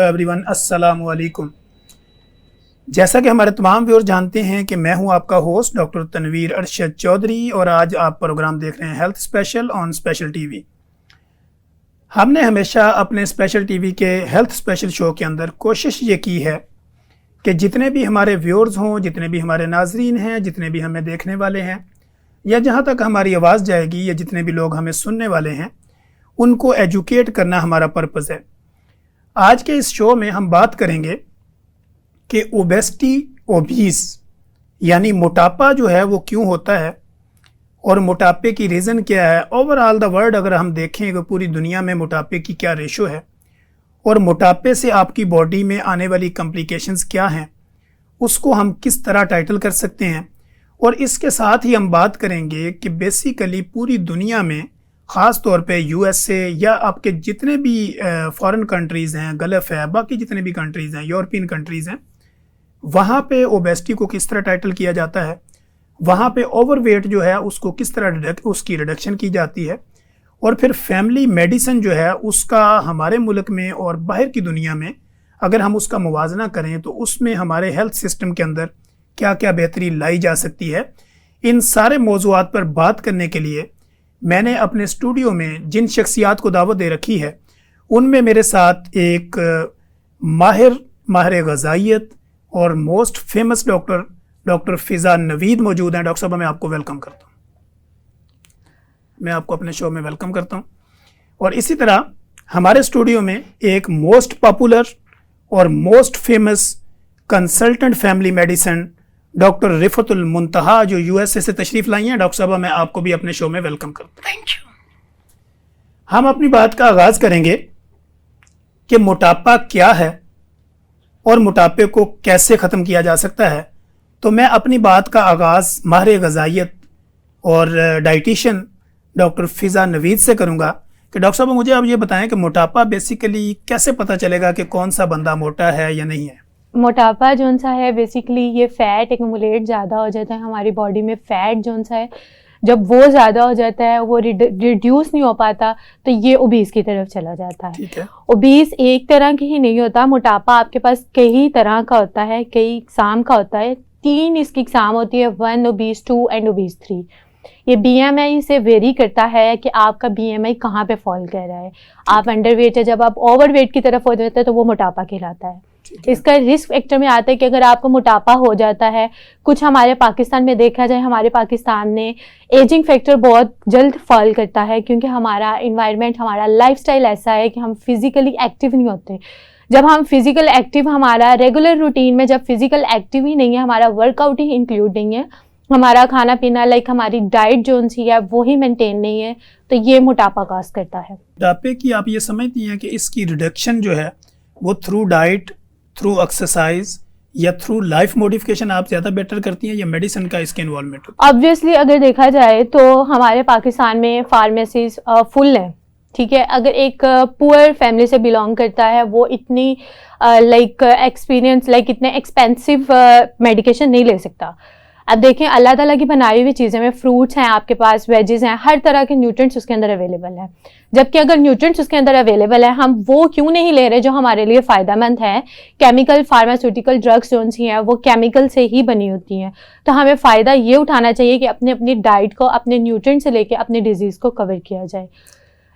Everyone, अस्सलाम वालेकुम। जैसा कि हमारे तमाम व्यूअर्स जानते हैं कि मैं हूं आपका होस्ट डॉक्टर तनवीर अरशद चौधरी और आज आप प्रोग्राम देख रहे हैं health special on special TV. हमने हमेशा अपने स्पेशल टीवी के हेल्थ स्पेशल शो के अंदर कोशिश ये की है कि जितने भी हमारे व्यूअर्स हों, जितने भी हमारे नाजरीन हैं, जितने भी हमें देखने वाले हैं या जहाँ तक हमारी आवाज़ जाएगी या जितने भी लोग हमें सुनने वाले हैं, उनको एजुकेट करना हमारा पर्पज़ है। आज के इस शो में हम बात करेंगे कि ओबेसिटी, ओबीस यानी मोटापा जो है वो क्यों होता है और मोटापे की रीज़न क्या है। ओवरऑल द वर्ल्ड अगर हम देखें कि पूरी दुनिया में मोटापे की क्या रेशो है और मोटापे से आपकी बॉडी में आने वाली कॉम्प्लिकेशंस क्या हैं, उसको हम किस तरह टाइटल कर सकते हैं। और इसके साथ ही हम बात करेंगे कि बेसिकली पूरी दुनिया में ख़ास तौर पे यूएसए या आपके जितने भी फॉरेन कंट्रीज़ हैं, गल्फ़ है, बाकी जितने भी कंट्रीज़ हैं, यूरोपियन कंट्रीज़ हैं, वहाँ पे ओबेसिटी को किस तरह टाइटल किया जाता है, वहाँ पे ओवरवेट जो है उसको किस तरह उसकी रिडक्शन की जाती है, और फिर फैमिली मेडिसिन जो है उसका हमारे मुल्क में और बाहर की दुनिया में अगर हम उसका मुवाजना करें तो उसमें हमारे हेल्थ सिस्टम के अंदर क्या क्या बेहतरी लाई जा सकती है। इन सारे मौज़ूआत पर बात करने के लिए मैंने अपने स्टूडियो में जिन शख्सियात को दावत दे रखी है उनमें मेरे साथ एक माहिर ग़िज़ाइयत और मोस्ट फेमस डॉक्टर फ़िज़ा नवीद मौजूद हैं। डॉक्टर साहब, मैं आपको वेलकम करता हूँ, मैं आपको अपने शो में वेलकम करता हूँ। और इसी तरह हमारे स्टूडियो में एक मोस्ट पॉपुलर और most famous consultant family medicine doctor Riftul Muntaha जो यूएसए से तशरीफ़ लाई हैं। डॉक्टर साहब, मैं आपको भी अपने शो में वेलकम करता हूँ। Thank you. हम अपनी बात का आगाज़ करेंगे कि मोटापा क्या है और मोटापे को कैसे ख़त्म किया जा सकता है। तो मैं अपनी बात का आगाज़ माहिर ग़िज़ाइयत और डाइटिशियन डॉक्टर फ़िज़ा नवीद से करूँगा कि डॉक्टर साहब, मुझे आप ये बताएं कि मोटापा बेसिकली कैसे पता चलेगा कि कौन सा बंदा मोटा है या नहीं है। मोटापा जोन सा है बेसिकली ये फैट एक्यूमुलेट ज़्यादा हो जाता है हमारी बॉडी में। फैट जोन सा है जब वो ज़्यादा हो जाता है, वो रिड्यूस नहीं हो पाता, तो ये ओबीस की तरफ चला जाता है। ठीक है। ओबीस एक तरह की ही नहीं होता, मोटापा आपके पास कई तरह का होता है, कई इकसाम का होता है। 3 इसकी इकसाम होती है, 1 ओबीस, 2 एंड ओबीस 3। ये बीएमआई से वेरी करता है कि आपका बीएमआई कहाँ पे फॉल कर रहा है। आप अंडरवेट है, जब आप ओवरवेट की तरफ हो जाते हैं तो वो मोटापा कहलाता है। इसका रिस्क फैक्टर में आता है कि अगर आपको मोटापा हो जाता है, कुछ हमारे पाकिस्तान में देखा जाए, हमारे पाकिस्तान में एजिंग फैक्टर बहुत जल्द फॉल करता है क्योंकि हमारा इन्वायरमेंट, हमारा लाइफस्टाइल ऐसा है कि हम फिजिकली एक्टिव नहीं होते। जब हम फिजिकल एक्टिव, हमारा रेगुलर रूटीन में जब फिजिकल एक्टिव ही नहीं है, हमारा वर्कआउट ही इंक्लूड नहीं है, हमारा खाना पीना हमारी डाइट जोन सी है वो ही मेंटेन नहीं है, तो ये मोटापा काज करता है। मोटापे की आप ये समझती हैं कि इसकी रिडक्शन जो है वो थ्रू डाइट, थ्रू एक्सरसाइज या थ्रू लाइफ मॉडिफिकेशन आप ज़्यादा बेटर करती हैं या मेडिसिन का इसके इन्वॉल्वमेंट होता है? ऑब्वियसली अगर देखा जाए तो हमारे पाकिस्तान में फार्मेसीज फुल हैं, ठीक है। अगर एक पुअर फैमिली से बिलोंग करता है वो इतनी इतने एक्सपेंसिव मेडिकेशन नहीं ले सकता। अब देखें, अल्लाह ताला की बनाई हुई चीज़ें में फ्रूट्स हैं, आपके पास वेजेस हैं, हर तरह के न्यूट्रिएंट्स उसके अंदर अवेलेबल हैं। जबकि अगर न्यूट्रिएंट्स उसके अंदर अवेलेबल है, हम वो क्यों नहीं ले रहे जो हमारे लिए फ़ायदेमंद है। केमिकल फार्मास्यूटिकल ड्रग्स जो सी हैं वो केमिकल से ही बनी होती हैं, तो हमें फ़ायदा ये उठाना चाहिए कि अपनी डाइट को, अपने न्यूट्रिएंट से लेकर अपने डिजीज़ को कवर किया जाए।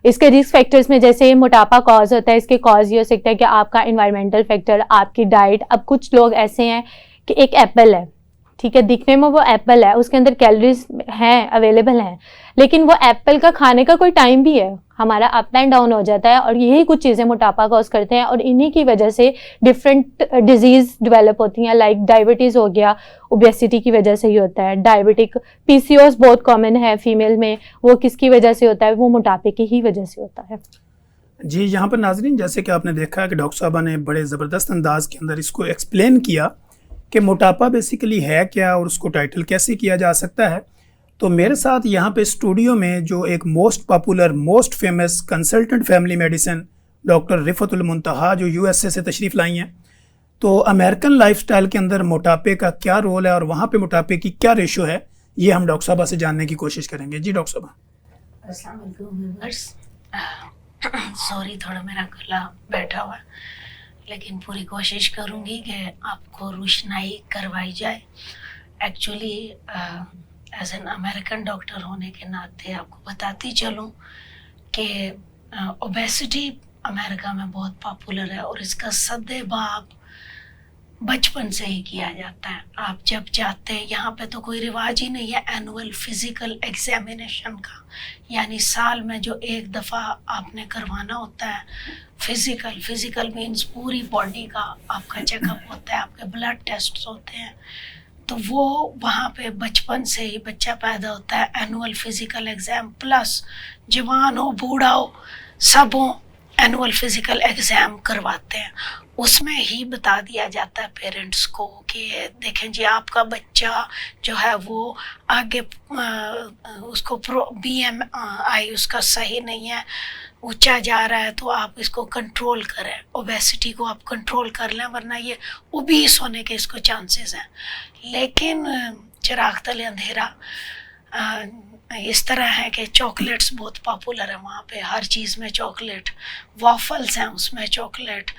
इसके रिस्क फैक्टर्स में जैसे मोटापा कॉज होता है, इसके कॉज ये हो सकता है कि आपका इन्वायरमेंटल फैक्टर, आपकी डाइट। अब कुछ लोग ऐसे हैं कि एक एप्पल है, ठीक है, दिखने में वो एप्पल है, उसके अंदर कैलोरीज हैं, अवेलेबल हैं, लेकिन वो एप्पल का खाने का कोई टाइम भी है, हमारा अप एंड डाउन हो जाता है, और यही कुछ चीज़ें मोटापा कॉज करते हैं। और इन्हीं की वजह से डिफरेंट डिजीज़ डेवलप होती हैं, लाइक डायबिटीज़ हो गया, ओबेसिटी की वजह से ही होता है। डायबिटिक पीसीओएस बहुत कॉमन है फीमेल में, वो किसकी वजह से होता है, वो मोटापे की ही वजह से होता है। जी, यहाँ पर नाजरीन, जैसे कि आपने देखा कि डॉक्टर साहबा ने बड़े ज़बरदस्त अंदाज के अंदर इसको एक्सप्लेन किया कि मोटापा बेसिकली है क्या और उसको टाइटल कैसे किया जा सकता है। तो मेरे साथ यहाँ पे स्टूडियो में जो एक most popular, most famous consultant family medicine doctor Riftul Muntaha जो यूएसए से तशरीफ़ लाई हैं, तो अमेरिकन लाइफस्टाइल के अंदर मोटापे का क्या रोल है और वहाँ पे मोटापे की क्या रेशो है, ये हम डॉक्टर साहबा से जानने की कोशिश करेंगे। जी डॉक्टर साहबा। अस्सलाम वालेकुम व्यूअर्स। सॉरी, थोड़ा मेरा गला बैठा हुआ है। लेकिन पूरी कोशिश करूँगी कि आपको रोशनाई करवाई जाए। Actually as an American doctor होने के नाते आपको बताती चलूँ कि ओबेसिटी अमेरिका में बहुत पॉपुलर है और इसका सद्देबाब बचपन से ही किया जाता है। आप जब जाते हैं, यहाँ पे तो कोई रिवाज ही नहीं है एनुअल फिजिकल एग्जामिनेशन का, यानी साल में जो एक दफ़ा आपने करवाना होता है फिजिकल मीन्स पूरी बॉडी का आपका चेकअप होता है, आपके ब्लड टेस्ट होते हैं। तो वो वहाँ पे बचपन से ही बच्चा पैदा होता है, एनुअल फिजिकल एग्ज़ाम प्लस जवान हो बूढ़ा हो सब हो एनुअल फिजिकल एग्ज़ाम करवाते हैं। उसमें ही बता दिया जाता है पेरेंट्स को कि देखें जी आपका बच्चा जो है वो आगे उसको BMI उसका सही नहीं है, ऊंचा जा रहा है, तो आप इसको कंट्रोल करें, ओबेसिटी को आप कंट्रोल कर लें, वरना ये ओबीस होने के इसको चांसेस हैं। लेकिन चिराग तले अंधेरा इस तरह है कि चॉकलेट्स बहुत पॉपुलर है वहाँ पे, हर चीज़ में चॉकलेट, वॉफल्स हैं उसमें चॉकलेट,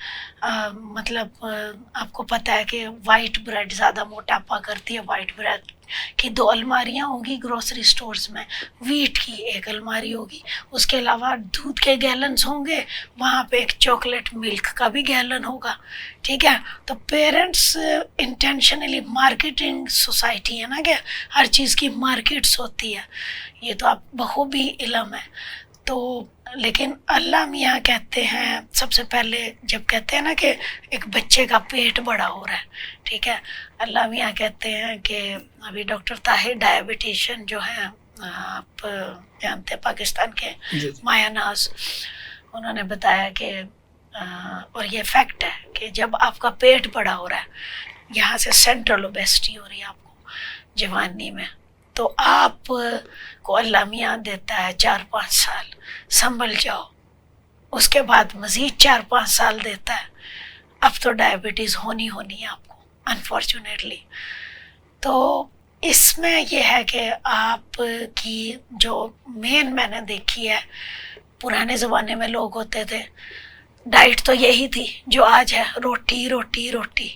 मतलब आपको पता है कि वाइट ब्रेड ज़्यादा मोटापा करती है। वाइट ब्रेड की 2 अलमारियाँ होगी ग्रोसरी स्टोर्स में, वीट की 1 अलमारी होगी, उसके अलावा दूध के गैलन्स होंगे, वहाँ पे एक चॉकलेट मिल्क का भी गैलन होगा। ठीक है, तो पेरेंट्स इंटेंशनली, मार्केटिंग सोसाइटी है ना कि हर चीज़ की मार्केट्स होती है, ये तो आप बखूबी इल्म है। तो लेकिन अल्लाह मियाँ कहते हैं, सबसे पहले जब कहते हैं ना कि एक बच्चे का पेट बड़ा हो रहा है, ठीक है, अल्लाह मियाँ कहते हैं कि अभी डॉक्टर ताहिर डायबिटिशियन जो हैं, आप जानते हैं पाकिस्तान के मायानाज, उन्होंने बताया कि और ये फैक्ट है कि जब आपका पेट बड़ा हो रहा है, यहाँ से सेंट्रल ओबेसिटी हो रही है आपको जवानी में, तो आप को अल्लाह मियाँ देता है 4-5 साल, संभल जाओ, उसके बाद मज़ीद 4-5 साल देता है, अब तो डायबिटीज़ होनी है आपको अनफॉर्चुनेटली। तो इसमें यह है कि आपकी जो मेन मैंने देखी है, पुराने ज़माने में लोग होते थे, डाइट तो यही थी जो आज है, रोटी रोटी रोटी।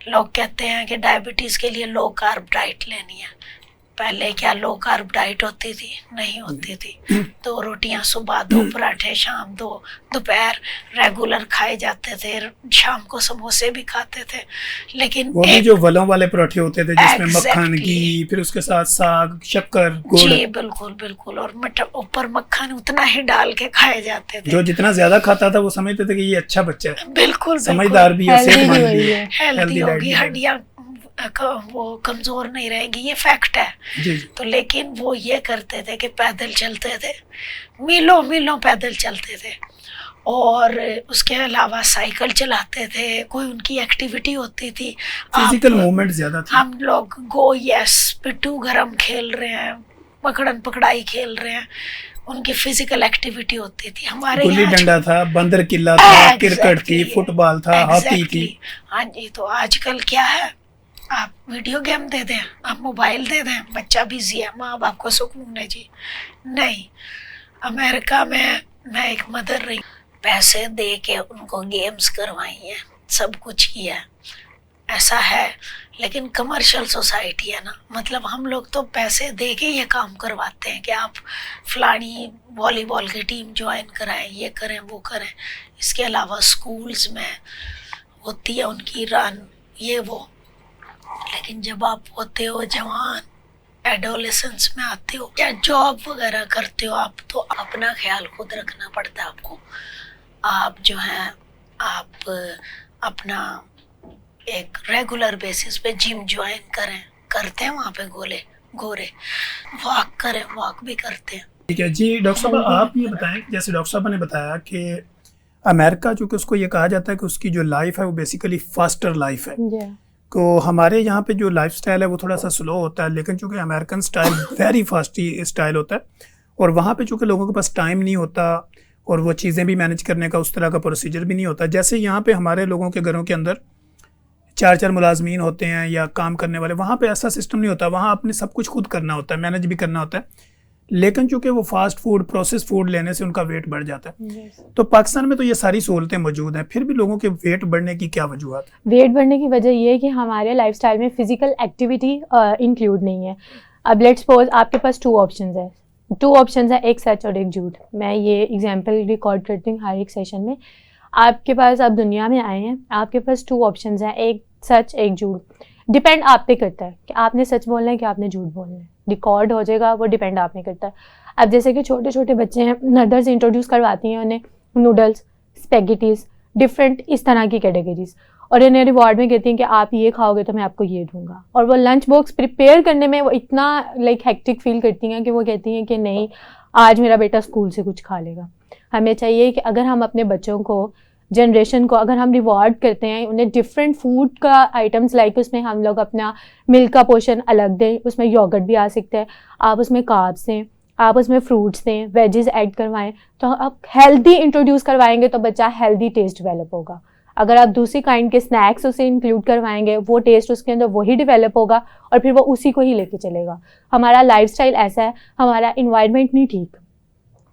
लोग कहते हैं कि डायबिटीज़ के लिए लो कार्ब डाइट लेनी है। पहले क्या लो कार्ब डाइट होती थी? नहीं होती थी। 2 रोटियां सुबह, 2 पराठे शाम, 2 दोपहर रेगुलर खाए जाते थे, शाम को समोसे भी खाते थे। लेकिन वो भी जो वलों वाले पराठे होते थे जिसमें मक्खन, घी, फिर उसके साथ साग, शक्कर, गुड़। जी बिल्कुल, और ऊपर मक्खन उतना ही डाल के खाए जाते थे। जो जितना ज्यादा खाता था वो समझते थे कि ये अच्छा बच्चा है, बिल्कुल समझदार भी है, सेहतमंद भी है, हेल्दी होगी, हड्डियां वो कमज़ोर नहीं रहेगी, ये फैक्ट है। जी। तो लेकिन वो ये करते थे कि पैदल चलते थे, मीलों पैदल चलते थे, और उसके अलावा साइकिल चलाते थे, कोई उनकी एक्टिविटी होती थी, फिजिकल मूवमेंट ज़्यादा थी। हम लोग पिट्ठू गरम खेल रहे हैं, पकड़न पकड़ाई खेल रहे हैं, उनकी फिजिकल एक्टिविटी होती थी। हमारे गुल्ली डंडा था, बंदर किला था, क्रिकेट थी, फुटबॉल था, हॉकी थी। हाँ जी, तो आजकल क्या है, आप वीडियो गेम दे दें, आप मोबाइल दे दें, बच्चा बिजी है, माँ बाप को सुकून है जी। नहीं, अमेरिका में मैं एक मदर रही, पैसे दे के उनको गेम्स करवाई हैं, सब कुछ किया है, ऐसा है। लेकिन कमर्शियल सोसाइटी है ना, मतलब हम लोग तो पैसे दे के ये काम करवाते हैं कि आप फलानी वॉलीबॉल की टीम ज्वाइन कराएं, ये करें वो करें। इसके अलावा स्कूल्स में होती है उनकी रन, ये वो। लेकिन जब आप होते हो जवान, एडोलेसेंस में आते हो या जॉब वगैरह करते हो आप, तो अपना ख्याल खुद रखना पड़ता है आपको। आप जो हैं, आप अपना एक रेगुलर बेसिस पे जिम ज्वाइन करते हैं वहाँ पे गोरे वॉक करें, वॉक भी करते हैं। ठीक है जी। डॉक्टर साहब आप ये बताएं, जैसे डॉक्टर साहब ने बताया कि अमेरिका चूँकि उसको ये कहा जाता है कि उसकी जो लाइफ है वो बेसिकली फास्टर लाइफ है, तो हमारे यहाँ पे जो लाइफस्टाइल है वो थोड़ा सा स्लो होता है, लेकिन चूँकि American style very fast style होता है, और वहाँ पे चूँकि लोगों के पास टाइम नहीं होता और वो चीज़ें भी मैनेज करने का उस तरह का प्रोसीजर भी नहीं होता। जैसे यहाँ पे हमारे लोगों के घरों के अंदर 4 मुलाजमीन होते हैं या काम करने वाले, वहाँ पे ऐसा सिस्टम नहीं होता। वहाँ अपने सब कुछ खुद करना होता है, मैनेज भी करना होता है। लेकिन चूंकि वो फास्ट फूड प्रोसेस फूड लेने से उनका वेट बढ़ जाता है। Yes. तो पाकिस्तान में तो ये सारी सहूलतें मौजूद हैं, फिर भी लोगों के वेट बढ़ने की क्या वजूहत है? वेट बढ़ने की वजह ये है कि हमारे लाइफस्टाइल में फिजिकल एक्टिविटी इंक्लूड नहीं है। अब लेट्स सपोज आपके पास टू ऑप्शंस है, एक सच और एक झूठ। मैं ये एग्जांपल रिकॉर्ड करती हूँ हर एक सेशन में। आपके पास, आप दुनिया में आए हैं, आपके पास टू ऑप्शंस हैं, एक सच एक झूठ। डिपेंड आप पे करता है कि आपने सच बोलना है कि आपने झूठ बोलना है। रिकॉर्ड हो जाएगा, वो डिपेंड आप पे करता है। अब जैसे कि छोटे छोटे बच्चे हैं, मदर्स इंट्रोड्यूस करवाती हैं उन्हें नूडल्स, स्पेगेटीज, डिफरेंट इस तरह की कैटेगरीज, और इन्हें रिवॉर्ड में कहती हैं कि आप ये खाओगे तो मैं आपको ये दूंगा। और वो लंच बॉक्स प्रिपेयर करने में वो इतना हेक्टिक फील करती हैं कि वो कहती हैं कि नहीं, आज मेरा बेटा स्कूल से कुछ खा लेगा। हमें चाहिए कि अगर हम अपने बच्चों को, जनरेशन को, अगर हम रिवॉर्ड करते हैं उन्हें डिफरेंट फूड का आइटम्स, लाइक उसमें हम लोग अपना मिल्क का पोर्शन अलग दें, उसमें योगर्ट भी आ सकता है, आप उसमें कार्ब्स दें, आप उसमें फ्रूट्स दें, वेजेस ऐड करवाएं, तो आप हेल्दी इंट्रोड्यूस करवाएंगे तो बच्चा हेल्दी टेस्ट डेवलप होगा। अगर आप दूसरी काइंड के स्नैक्स उसे इंक्लूड करवाएंगे, वो टेस्ट उसके अंदर वही डेवलप होगा और फिर वो उसी को ही लेके चलेगा। हमारा लाइफस्टाइल ऐसा है, हमारा इन्वायरमेंट नहीं ठीक,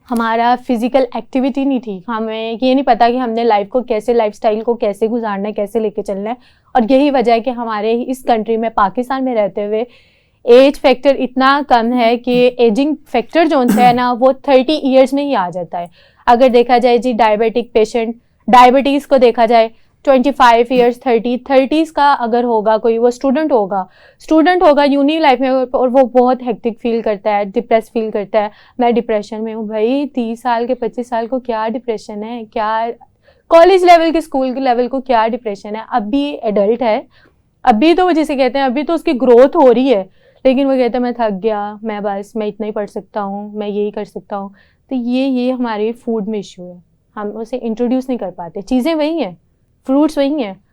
हमारा फिजिकल एक्टिविटी नहीं ठीक, हमें ये नहीं पता कि हमने लाइफस्टाइल को कैसे गुजारना है, कैसे लेके चलना है। और यही वजह है कि हमारे इस कंट्री में, पाकिस्तान में रहते हुए, एज फैक्टर इतना कम है कि एजिंग फैक्टर जो है ना वो 30 ईयर्स में ही आ जाता है। अगर देखा जाए जी, डायबिटिक पेशेंट, डायबिटीज़ को देखा जाए 25 ईयर्स, 30s का अगर होगा कोई, वो स्टूडेंट होगा यूनी लाइफ में, और वो बहुत हेक्टिक फील करता है, डिप्रेस फील करता है, मैं डिप्रेशन में हूँ। भाई 30 साल के 25 साल को क्या डिप्रेशन है? क्या कॉलेज लेवल के, स्कूल के लेवल को क्या डिप्रेशन है? अभी एडल्ट है, अभी तो जिसे कहते हैं अभी तो उसकी ग्रोथ हो रही है, लेकिन वो कहता है मैं थक गया, मैं इतना ही पढ़ सकता हूँ, मैं यही कर सकता हूँ। तो ये हमारे फूड में इशू है, हम उसे इंट्रोड्यूस नहीं कर पाते। चीज़ें वही हैं, फ्रूट्स वही हैं।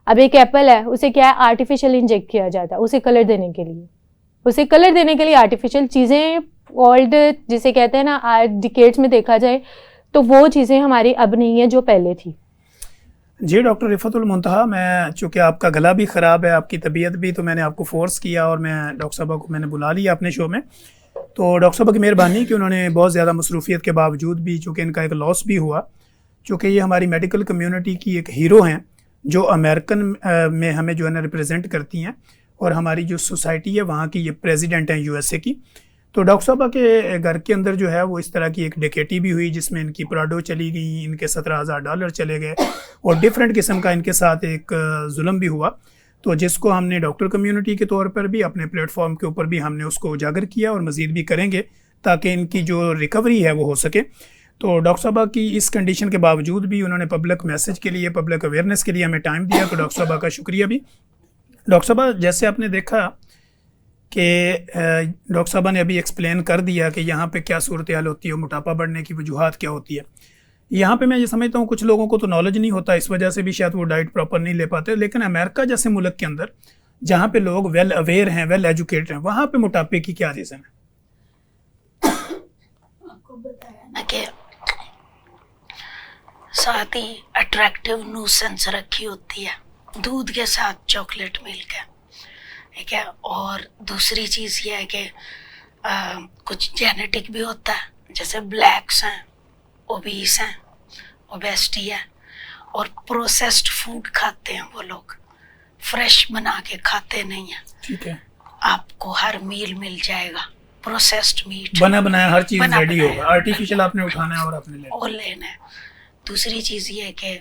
अब एक एप्पल है, उसे क्या है, आर्टिफिशियल इंजेक्ट किया जाता है उसे कलर देने के लिए आर्टिफिशियल चीज़ें, ओल्ड जिसे कहते हैं ना, आज डिकेड्स में देखा जाए तो वो चीज़ें हमारी अब नहीं है जो पहले थी। जी डॉक्टर रिफतुल मुंतहा, मैं चूँकि आपका गला भी ख़राब है, आपकी तबीयत भी, तो मैंने आपको फोर्स किया और मैं डॉक्टर साहबा को मैंने बुला लिया अपने शो में। तो डॉक्टर साहबा की मेहरबानी कि उन्होंने बहुत ज़्यादा मसरूफियत के बावजूद भी, चूँकि इनका एक लॉस भी हुआ, चूँकि ये हमारी मेडिकल कम्युनिटी की एक हीरो हैं जो अमेरिकन में हमें जो है ना रिप्रेजेंट करती हैं, और हमारी जो सोसाइटी है वहाँ की ये प्रेसिडेंट हैं यूएसए की। तो डॉक्टर साहबा के घर के अंदर जो है वो इस तरह की एक डकैती भी हुई जिसमें इनकी प्राडो चली गई, इनके $17,000 चले गए, और डिफरेंट किस्म का इनके साथ एक जुल्म भी हुआ। तो जिसको हमने डॉक्टर कम्युनिटी के तौर पर भी अपने प्लेटफॉर्म के ऊपर भी हमने उसको उजागर किया और मज़ीद भी करेंगे ताकि इनकी जो रिकवरी है वो हो सके। तो डॉक्टर साहबा की इस कंडीशन के बावजूद भी उन्होंने पब्लिक मैसेज के लिए, पब्लिक अवेयरनेस के लिए हमें टाइम दिया, तो डॉक्टर साहबा का शुक्रिया भी। डॉक्टर साहबा, जैसे आपने देखा कि डॉक्टर साहबा ने अभी एक्सप्लेन कर दिया कि यहाँ पे क्या सूरत हाल होती है, मोटापा बढ़ने की वजूहात क्या होती है। यहाँ पे मैं ये समझता हूँ कुछ लोगों को तो नॉलेज नहीं होता, इस वजह से भी शायद वो डाइट प्रॉपर नहीं ले पाते। लेकिन अमेरिका जैसे मुल्क के अंदर जहाँ पे लोग वेल अवेयर हैं, वेल एजुकेटेड हैं, वहाँ पे मोटापे की क्या रीज़न है? आपको बताया कि साथ ही अट्रैक्टिव न्यूसेंस रखी होती है, दूध के साथ चॉकलेट मिल्क है, ठीक है। और दूसरी चीज़ ये है कि कुछ जेनेटिक भी होता है, जैसे ब्लैक्स हैं, ओबीस हैं, ओबेसिटी है, और प्रोसेस्ड फूड खाते हैं वो लोग, फ्रेश बना के खाते नहीं हैं। ठीक है, आपको हर मील मिल जाएगा प्रोसेस्ड मीट, बना बनाया हर चीज़ रेडी होगा, आर्टिफिशियल आपने उठाना है और आपने लेना है। दूसरी चीज़ ये है कि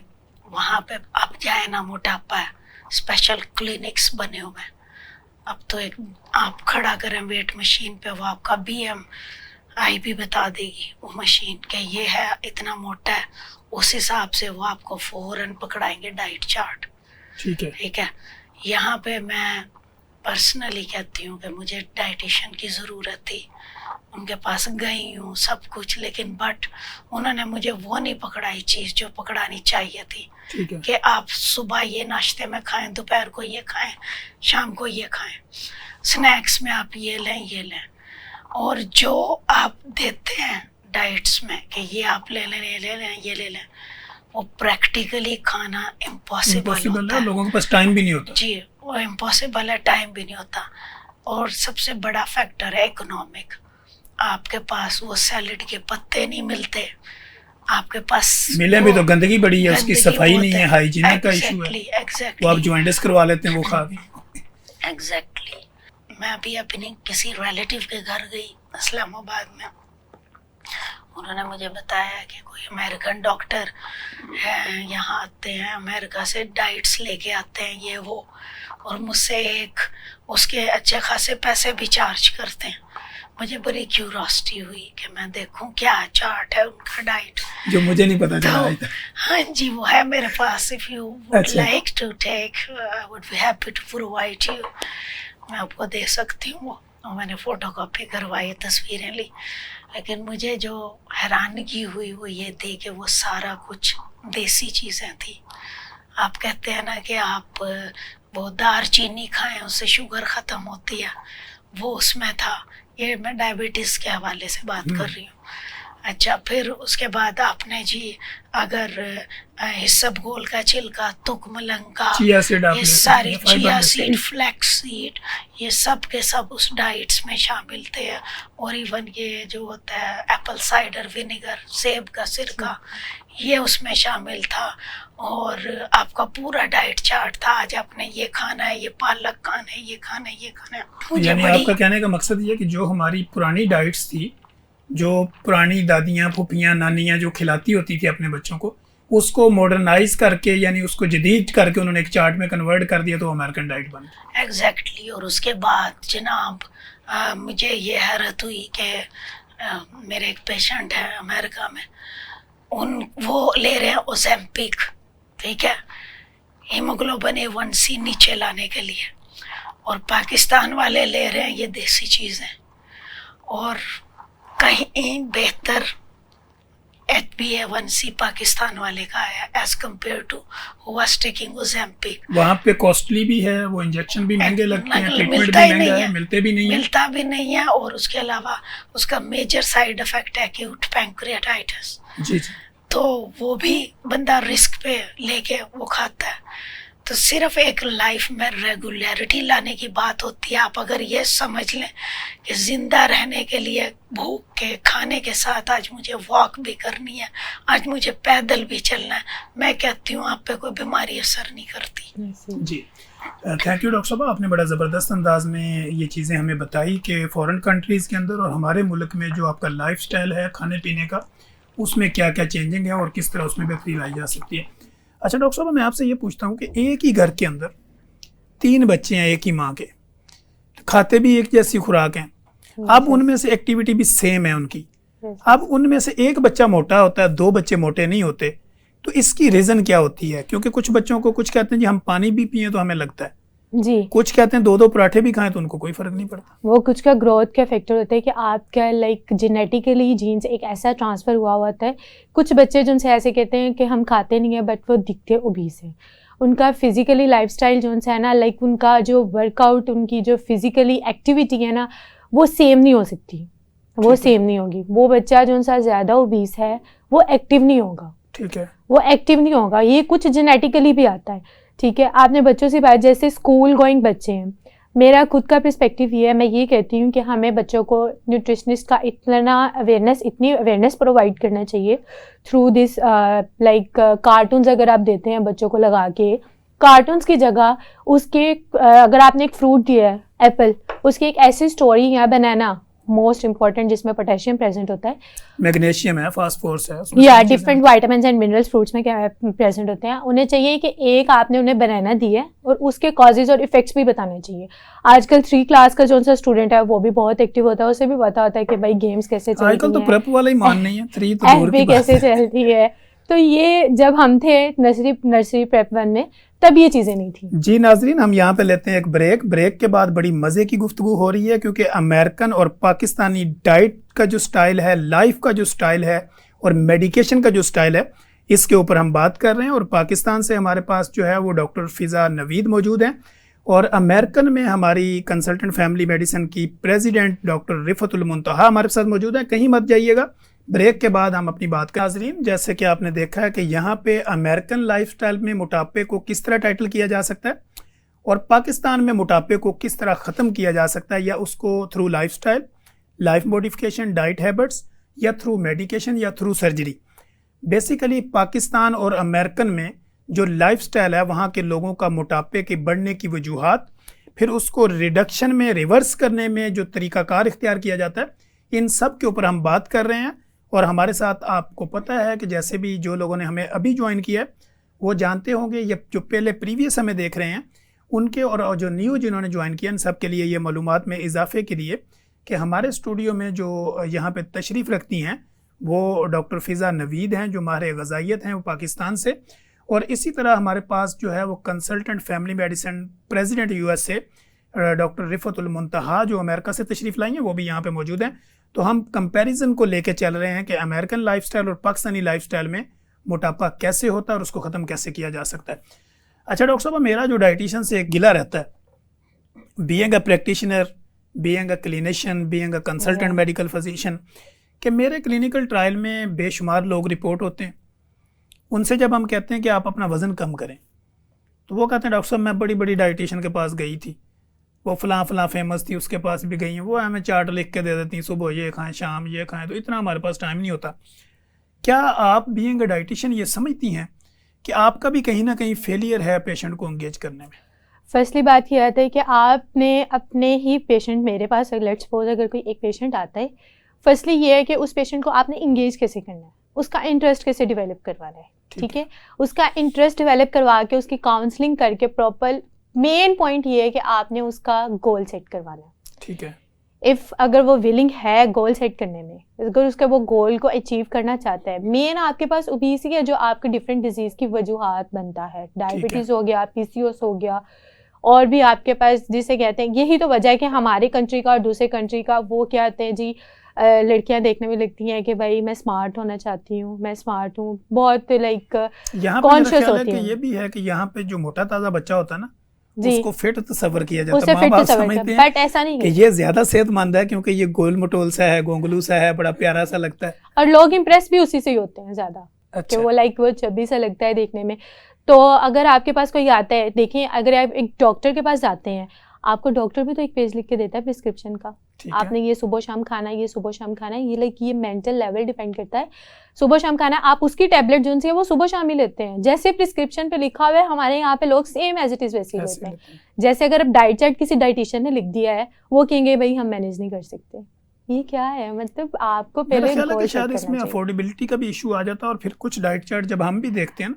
वहाँ पे आप जाए ना, मोटापा है, स्पेशल क्लिनिक्स बने हुए हैं। अब तो एक आप खड़ा करें वेट मशीन पे, वो आपका BMI भी बता देगी वो मशीन के ये है, इतना मोटा है, उस हिसाब से वो आपको फौरन पकड़ाएंगे डाइट चार्ट। ठीक है। यहाँ पे मैं पर्सनली कहती हूँ कि मुझे डाइटिशियन की ज़रूरत थी, उनके पास गई हूँ सब कुछ, लेकिन बट उन्होंने मुझे वो नहीं पकड़ाई चीज़ जो पकड़ानी चाहिए थी कि आप सुबह ये नाश्ते में खाएं, दोपहर को ये खाएं, शाम को ये खाएं, स्नैक्स में आप ये लें, और जो आप देते हैं डाइट्स में कि ये आप ले लें, वो प्रैक्टिकली खाना इम्पॉसिबल है, लोगों के पास टाइम भी नहीं होता। जी, वो इम्पॉसिबल है, टाइम भी नहीं होता। और सबसे बड़ा फैक्टर है इकोनॉमिक। आपके पास वो सैलेड के पत्ते नहीं मिलते, आपके पास मिले भी तो गंदगी बड़ी है, उसकी गंदगी सफाई बहुत नहीं है, हाइजीन का इशू है। एग्जैक्टली वो आप ज्वाइंटिस करवा लेते हैं वो खा के। एग्जैक्टली। मैं अभी अपने किसी रिलेटिव के घर गई इस्लामाबाद में, उन्होंने मुझे बताया कि कोई अमेरिकन डॉक्टर है, यहाँ आते हैं अमेरिका से, डाइट्स लेके आते हैं ये वो, और मुझसे एक उसके अच्छे खासे पैसे भी चार्ज करते हैं। मुझे बड़ी क्यूरोसिटी हुई कि मैं देखूं क्या चार्ट है उनका डाइट, जो मुझे नहीं पता चला आज तो तक। हाँ जी, वो है मेरे पास। इफ़ यू वुड अच्छा। Like to take, I would be happy to provide you, मैं आपको दे सकती हूँ वो। और मैंने फ़ोटो कॉपी करवाई, तस्वीरें ली। लेकिन मुझे जो हैरानगी हुई वो ये थी कि वो सारा कुछ देसी चीज़ें थी। आप कहते हैं ना कि आप वो दालचीनी खाएं उससे शुगर ख़त्म होती है, वो उसमें था। ये मैं डायबिटीज़ के हवाले से बात कर रही हूँ। अच्छा, फिर उसके बाद आपने जी अगर इसबगोल का छिलका, तुकमलंगा, चिया सीड आप ये ले सारे सकते हैं, फाइबर चिया में सीड, फ्लैक्स सीड, ये सब के सब उस डाइट्स में शामिल थे। और इवन ये जो होता है एप्पल साइडर विनेगर, सेब का सिरका, ये उसमें शामिल था। और आपका पूरा डाइट चार्ट था, आज आपने ये खाना है, ये पालक खाना है, ये खाना है, ये खाना है। मुझे यानी बड़ी आपका कहने का मकसद ये कि जो हमारी पुरानी डाइट्स थी, जो पुरानी दादियाँ, फूफियाँ, नानियाँ जो खिलाती होती थी अपने बच्चों को, उसको मॉडर्नाइज करके यानी उसको जदीद करके उन्होंने एक चार्ट में कन्वर्ट कर दिया, तो अमेरिकन डाइट बन गई। एग्जैक्टली। और उसके बाद जनाब मुझे ये हैरत हुई कि मेरे एक पेशेंट है अमेरिका में, वो ले रहे हैं ओजेम्पिक, ठीक है, हीमोग्लोबिन A1C नीचे लाने के लिए, और पाकिस्तान वाले ले रहे हैं ये देसी चीज़ें। और कहीं बेहतर HbA1c पाकिस्तान वाले का है as compare to who was taking Ozempic. वहाँ पे कॉस्टली भी है, वो इंजेक्शन भी महंगे लगते हैं, ट्रीटमेंट भी मिलता ही महंगा नहीं है, है, मिलते भी नहीं है। मिलता भी नहीं है। और उसके अलावा उसका मेजर साइड इफेक्ट है एक्यूट पैंक्रियाटाइटिस। जी जी। तो वो भी बंदा रिस्क पे लेके वो खाता है। तो सिर्फ एक लाइफ में रेगुलरिटी लाने की बात होती है। आप अगर ये समझ लें कि ज़िंदा रहने के लिए भूख के खाने के साथ आज मुझे वॉक भी करनी है, आज मुझे पैदल भी चलना है, मैं कहती हूँ आप पे कोई बीमारी असर नहीं करती। जी, थैंक यू डॉक्टर साहब, आपने बड़ा ज़बरदस्त अंदाज में ये चीज़ें हमें बताई कि फ़ॉरेन कंट्रीज़ के अंदर और हमारे मुल्क में जो आपका लाइफस्टाइल है खाने पीने का, उसमें क्या क्या चेंजिंग है और किस तरह उसमें बेहतरी लाई जा सकती है। अच्छा डॉक्टर साहब, मैं आपसे ये पूछता हूँ कि एक ही घर के अंदर 3 बच्चे हैं एक ही माँ के, खाते भी एक जैसी खुराक हैं, अब उनमें से एक्टिविटी भी सेम है उनकी, अब उनमें से एक बच्चा मोटा होता है, 2 बच्चे मोटे नहीं होते, तो इसकी रीज़न क्या होती है? क्योंकि कुछ बच्चों को, कुछ कहते हैं जी हम पानी भी पिए तो हमें लगता है जी, कुछ कहते हैं 2-2 पराठे भी खाएं तो उनको कोई फर्क नहीं पड़ता। वो कुछ का ग्रोथ का फैक्टर होता है कि आपका लाइक जेनेटिकली जीन्स एक ऐसा ट्रांसफ़र हुआ होता है। कुछ बच्चे जिनसे ऐसे कहते हैं कि हम खाते नहीं है बट वो दिखते ओबीस है, उनका फिजिकली लाइफस्टाइल जो है ना, लाइक उनका जो वर्कआउट, उनकी जो फिजिकली एक्टिविटी है ना, वो सेम नहीं हो सकती, वो सेम नहीं होगी। वो बच्चा जो सा ज़्यादा ओबीस है वो एक्टिव नहीं होगा, ठीक है, वो एक्टिव नहीं होगा। ये कुछ जेनेटिकली भी आता है, ठीक है। आपने बच्चों से बात, जैसे स्कूल गोइंग बच्चे हैं, मेरा खुद का पर्सपेक्टिव ये है, मैं ये कहती हूँ कि हमें बच्चों को न्यूट्रिशनिस्ट का इतनी अवेयरनेस प्रोवाइड करना चाहिए थ्रू दिस लाइक कार्टून्स। अगर आप देते हैं बच्चों को लगा के, कार्टून्स की जगह उसके अगर आपने एक फ्रूट दिया है एप्पल, उसकी एक ऐसी स्टोरी या बनाना मोस्ट इंपॉर्टेंट जिसमें पोटेशियम प्रेजेंट होता है, मैग्नीशियम है, फास्फोरस है, या different vitamins and minerals fruits में क्या प्रेजेंट होते हैं। उन्हें चाहिए कि एक आपने उन्हें बनाना दी है और उसके कॉजेज और इफेक्ट्स भी बताने चाहिए। आजकल 3 क्लास का जो सा स्टूडेंट है वो भी बहुत एक्टिव होता है, उसे भी पता होता है कि भाई गेम्स कैसे चलती हैं, आजकल तो प्रेप वाला ही मान नहीं है, 3 तो दूर की बात कैसे है। चलती है। तो ये जब हम थे नर्सरी प्रेप 1 में, तब ये चीज़ें नहीं थी। जी नाजरीन, हम यहाँ पे लेते हैं एक ब्रेक के बाद बड़ी मज़े की गुफ्तगू हो रही है, क्योंकि अमेरिकन और पाकिस्तानी डाइट का जो स्टाइल है, लाइफ का जो स्टाइल है और मेडिकेशन का जो स्टाइल है, इसके ऊपर हम बात कर रहे हैं। और पाकिस्तान से हमारे पास जो है वो डॉक्टर फ़िज़ा नवीद मौजूद हैं, और अमेरिकन में हमारी कंसल्टेंट फैमिली मेडिसिन की प्रेसिडेंट डॉक्टर रिफतुल मुंतहा हमारे साथ मौजूद है। कहीं मत जाइएगा, ब्रेक के बाद हम अपनी बात कर। नाज़रीन, जैसे कि आपने देखा है कि यहाँ पे अमेरिकन लाइफस्टाइल में मोटापे को किस तरह टाइटल किया जा सकता है और पाकिस्तान में मोटापे को किस तरह ख़त्म किया जा सकता है, या उसको through lifestyle, life modification, diet habits, या थ्रू मेडिकेशन या थ्रू सर्जरी। बेसिकली पाकिस्तान और अमेरिकन में जो लाइफस्टाइल है वहाँ के लोगों का मोटापे के बढ़ने की वजूहात, फिर उसको रिडक्शन में, रिवर्स करने में जो तरीक़ाकार इख्तियार किया जाता है, इन सब के ऊपर हम बात कर रहे हैं। और हमारे साथ आपको पता है कि जैसे भी जो लोगों ने हमें अभी ज्वाइन किया है वो जानते होंगे, ये जो पहले प्रीवियस हमें देख रहे हैं उनके, और जो न्यू जिन्होंने ज्वाइन किया, इन सब के लिए ये मालूमात में इजाफे के लिए कि हमारे स्टूडियो में जो यहाँ पे तशरीफ़ रखती हैं वो डॉक्टर फ़िज़ा नवीद हैं, जो माहिर ग़ज़ाइयत हैं, वो पाकिस्तान से। और इसी तरह हमारे पास जो है वो consultant family medicine president USA doctor Rifatul Muntaha, जो अमेरिका से तशरीफ़ लाई हैं, वो भी यहाँ पे मौजूद हैं। तो हम कंपैरिजन को लेके चल रहे हैं कि अमेरिकन लाइफस्टाइल और पाकिस्तानी लाइफस्टाइल में मोटापा कैसे होता है और उसको ख़त्म कैसे किया जा सकता है। अच्छा डॉक्टर साहब, मेरा जो डाइटिशियन से एक गिला रहता है, being a practitioner, being a clinician, being a consultant medical physician, कि मेरे क्लिनिकल ट्रायल में बेशुमार लोग रिपोर्ट होते हैं। उनसे जब हम कहते हैं कि आप अपना वज़न कम करें, तो वो कहते हैं डॉक्टर साहब मैं बड़ी बड़ी डाइटिशियन के पास गई थी, वो फ़लाँ फेमस थी, उसके पास भी गई हैं, वो हमें चार्ट लिख के दे देती हैं, सुबह ये खाएं, शाम ये खाएं, तो इतना हमारे पास टाइम नहीं होता। क्या आप बीइंग अ डाइटिशियन ये समझती हैं कि आपका भी कहीं ना कहीं फेलियर है पेशेंट को एंगेज करने में? फर्स्टली बात यह आता है कि आपने अपने ही पेशेंट, मेरे पास लेट्स सपोज अगर कोई एक पेशेंट आता है, फर्स्टली ये है कि उस पेशेंट को आपने इंगेज कैसे करना है, उसका इंटरेस्ट कैसे डेवलप करवाना है, ठीक है। उसका इंटरेस्ट डेवलप करवा के उसकी काउंसलिंग करके प्रॉपर, मेन पॉइंट ये है कि आपने उसका गोल सेट करवाना है, ठीक है। इफ़ अगर वो विलिंग है गोल सेट करने में, अगर उसका वो गोल को अचीव करना चाहता है, मेन आपके पास ओबेसिटी है जो आपके डिफरेंट डिजीज़ की वजूहात बनता है, डायबिटीज़ हो गया, PCOS हो गया, और भी आपके पास जिसे कहते हैं, यही तो वजह है कि हमारे कंट्री का और दूसरे कंट्री का वो क्या कहते हैं जी, लड़कियां देखने में लगती हैं कि भाई मैं स्मार्ट होना चाहती हूँ, मैं स्मार्ट हूँ, बहुत लाइक कॉन्शियस होती है। ये भी है कि यहाँ पे जो मोटा ताज़ा बच्चा होता है ना, जी, उसको फिट तस्वर किया जाता है, माँ बाप समझते हैं, बट ऐसा नहीं कि ये ज्यादा सेहतमंद है क्योंकि ये गोल मटोल सा है, गोंगलू सा है, बड़ा प्यारा सा लगता है, और लोग इम्प्रेस भी उसी से ही होते हैं ज्यादा। अच्छा। कि वो लाइक वो चब्बी सा लगता है देखने में। तो अगर आपके पास कोई आता है, देखिए अगर आप एक डॉक्टर के पास जाते हैं, आपको डॉक्टर भी तो एक पेज लिख के देता है प्रिस्क्रिप्शन का, आपने ये सुबह शाम खाना है, ये सुबह शाम खाना है, ये लाइक ये मेंटल लेवल डिपेंड करता है, सुबह शाम खाना है। आप उसकी टैबलेट जो है वो सुबह शाम ही लेते हैं, जैसे प्रिस्क्रिप्शन पे लिखा हुआ है, हमारे यहाँ पे लोग सेम एज इट इज वैसे ही लेते हैं। जैसे अगर अब डाइट चार्ट किसी डाइटिशियन ने लिख दिया है, वो कहेंगे भाई हम मैनेज नहीं कर सकते, ये क्या है, मतलब आपको पहले शायद इसमें अफोर्डेबिलिटी का भी इशू आ जाता है। और फिर कुछ डाइट चार्ट जब हम भी देखते हैं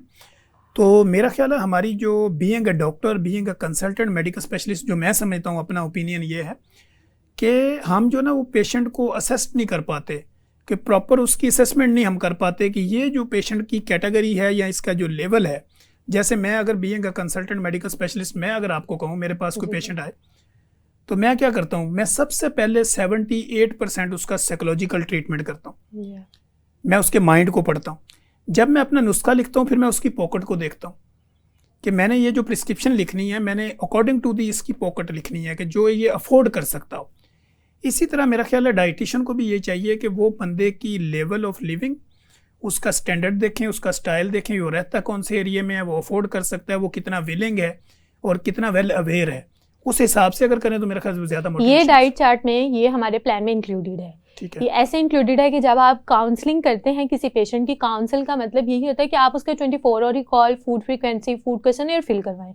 तो मेरा ख्याल है हमारी जो being a doctor, being a consultant medical specialist, जो मैं समझता हूँ, अपना ओपिनियन ये है कि हम जो ना वो पेशेंट को असेस नहीं कर पाते, कि प्रॉपर उसकी असेसमेंट नहीं हम कर पाते कि ये जो पेशेंट की कैटेगरी है या इसका जो लेवल है। जैसे मैं अगर being a consultant medical specialist, मैं अगर आपको कहूँ मेरे पास कोई पेशेंट आए, तो मैं क्या करता हूँ, मैं सबसे पहले 78% उसका साइकोलॉजिकल ट्रीटमेंट करता हूँ। मैं उसके माइंड को पढ़ता हूँ। जब मैं अपना नुस्खा लिखता हूँ, फिर मैं उसकी पॉकेट को देखता हूँ कि मैंने ये जो प्रिस्क्रिप्शन लिखनी है, मैंने अकॉर्डिंग टू दी इसकी पॉकेट लिखनी है कि जो ये अफोर्ड कर सकता हो। इसी तरह मेरा ख्याल है डाइटिशियन को भी ये चाहिए कि वो बंदे की लेवल ऑफ लिविंग, उसका स्टैंडर्ड देखें, उसका स्टाइल देखें, वो रहता कौन से एरिया में है, वो अफोर्ड कर सकता है, वो कितना विलिंग है और कितना वेल अवेयर है, उस हिसाब से अगर करें तो मेरा ख्याल ज़्यादा। ये डाइट चार्ट में ये हमारे प्लान में इंक्लूडेड है। ये ऐसे इंक्लूडेड है कि जब आप काउंसलिंग करते हैं किसी पेशेंट की, काउंसल का मतलब यही होता है कि आप उसका 24 hour call, food frequency, food questionnaire fill करवाएं।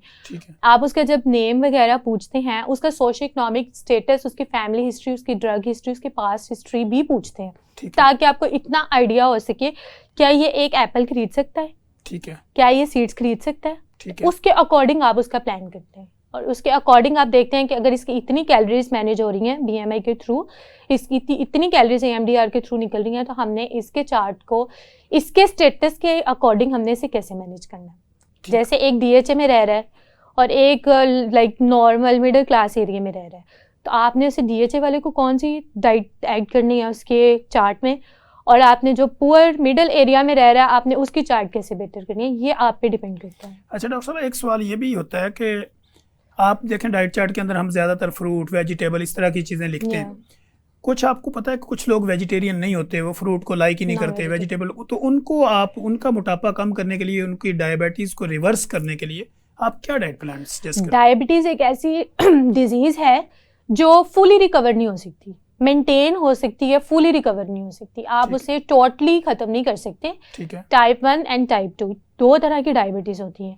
आप उसका जब नेम वगैरह पूछते हैं, उसका सोशो इकोनॉमिक स्टेटस, उसकी फैमिली हिस्ट्री, उसकी ड्रग हिस्ट्री, उसकी पास्ट हिस्ट्री भी पूछते हैं, ताकि आपको इतना आइडिया हो सके क्या ये एक एप्पल खरीद सकता है, ठीक है, क्या ये सीड्स खरीद सकता है, उसके अकॉर्डिंग आप उसका प्लान करते हैं। और उसके अकॉर्डिंग आप देखते हैं कि अगर इसकी इतनी कैलोरीज मैनेज हो रही हैं BMI के थ्रू, इसकी इतनी कैलोरीज AMDR के थ्रू निकल रही हैं, तो हमने इसके चार्ट को इसके स्टेटस के अकॉर्डिंग हमने इसे कैसे मैनेज करना है। जैसे एक DHA में रह रहा है और एक like normal middle class area में रह रहा है, तो आपने उसे DHA वाले को कौन सी डाइट ऐड करनी है उसके चार्ट में, और आपने जो पुअर मिडिल एरिया में रह रहा है आपने उसकी चार्ट कैसे बेटर करनी है, ये आप पे डिपेंड करता है। अच्छा डॉक्टर साहब, एक सवाल ये भी होता है कि आप देखें डाइट चार्ट के अंदर हम ज़्यादातर फ्रूट, वेजिटेबल, इस तरह की चीज़ें लिखते हैं। कुछ आपको पता है कि कुछ लोग वेजिटेरियन नहीं होते, वो फ्रूट को लाइक ही नहीं करते, वेजिटेबल, तो उनको आप उनका मोटापा कम करने के लिए, उनकी डायबिटीज़ को रिवर्स करने के लिए आप क्या डाइट प्लान सजेस्ट करते हैं? डायबिटीज़ एक ऐसी डिजीज़ है जो फुली रिकवर नहीं हो सकती, मेंटेन हो सकती है, फुली रिकवर नहीं हो सकती। आप ठीक। उसे टोटली ख़त्म नहीं कर सकते। ठीक है। टाइप 1 एंड टाइप 2 दो तरह की डायबिटीज़ होती हैं।